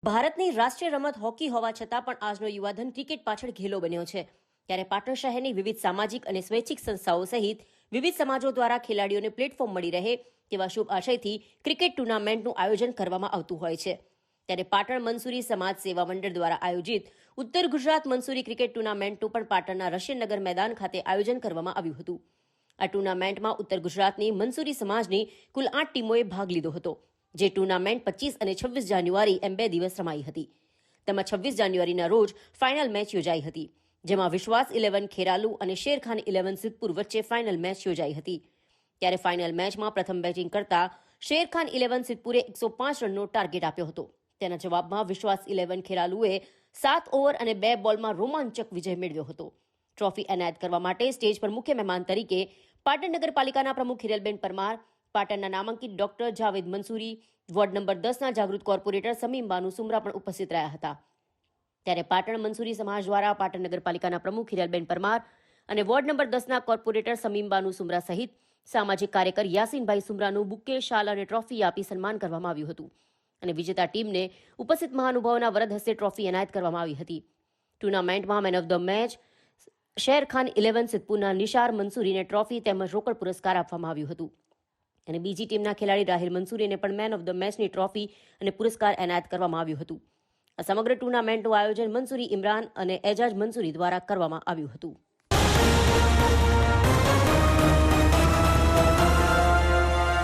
ભારતની રાષ્ટ્રીય રમત હોકી હોવા છતાં પણ આજનો યુવાધન ક્રિકેટ પાછળ ઘેલો બન્યો છે. ત્યારે પાટણ શહેરની વિવિધ સામાજિક અને સ્વૈચ્છિક સંસ્થાઓ સહિત વિવિધ સમાજો દ્વારા ખેલાડીઓને પ્લેટફોર્મ મળી રહે તેવા શુભ આશયથી ક્રિકેટ ટુર્નામેન્ટનું આયોજન કરવામાં આવતું હોય છે. ત્યારે પાટણ મનસુરી સમાજ સેવા મંડળ દ્વારા આયોજિત ઉત્તર ગુજરાત મનસુરી ક્રિકેટ ટુર્નામેન્ટનું પણ પાટણના રશિયનગર મેદાન ખાતે આયોજન કરવામાં આવ્યું હતું. આ ટુર્નામેન્ટમાં ઉત્તર ગુજરાતની મનસુરી સમાજની કુલ 8 ટીમોએ ભાગ લીધો હતો. જે ટુર્નામેન્ટ 25 અને 26 જાન્યુઆરી એમ 2 દિવસ રમાઈ હતી. તેમાં 26 જાન્યુઆરીના રોજ ફાઇનલ મેચ યોજાઈ હતી, જેમાં વિશ્વાસ 11 ખેરાલુ અને શેરખાન 11 સિદ્ધપુર વચ્ચે ફાઇનલ મેચ યોજાઈ હતી. ત્યારે ફાઇનલ મેચમાં પ્રથમ બેટિંગ કરતા શેરખાન 11 સિદ્ધપુરે 105 રનનો ટાર્ગેટ આપ્યો હતો. તેના જવાબમાં વિશ્વાસ 11 ખેરાલુએ 7 ઓવર અને 2 બોલમાં રોમાંચક વિજય મેળવ્યો હતો. ટ્રોફી એનાયત કરવા માટે સ્ટેજ પર મુખ્ય મહેમાન તરીકે પાટણ નગરપાલિકાના પ્રમુખ હિરલબેન પરમાર, પાટણના નામાંકિત doctor Javed Mansuri, ward number 10ના જાગૃત કોર્પોરેટર સમીમ બાનુ સુમરા પણ ઉપસ્થિત રહ્યા હતા. ત્યારે પાટણ મનસુરી સમાજ દ્વારા પાટણ નગરપાલિકાના પ્રમુખ હિરલબેન પરમાર અને વોર્ડ નંબર 10ના કોર્પોરેટર સમીમ બાનુ સુમરા સહિત સામાજિક કાર્યકર યાસીનભાઈ સુમરાનું બુકે, શાલ અને ટ્રોફી આપી સન્માન કરવામાં આવ્યું હતું અને વિજેતા ટીમને ઉપસ્થિત મહાનુભાવોના વરદ હસ્તે ટ્રોફી એનાયત કરવામાં આવી હતી. ટુર્નામેન્ટમાં man of the match Sherkhan 11 સિદ્ધપુરના નિશાર મંસૂરીને ટ્રોફી તેમજ રોકડ પુરસ્કાર આપવામાં આવ્યું હતું અને બીજી ટીમના ખેલાડી રાહિલ મંસૂરીને પણ મેન ઓફ ધ મેચની ટ્રોફી અને પુરસ્કાર એનાયત કરવામાં આવ્યું હતું. આ સમગ્ર ટુર્નામેન્ટનું આયોજન મંસૂરી ઇમરાન અને એજાજ મંસૂરી દ્વારા કરવામાં આવ્યું હતું.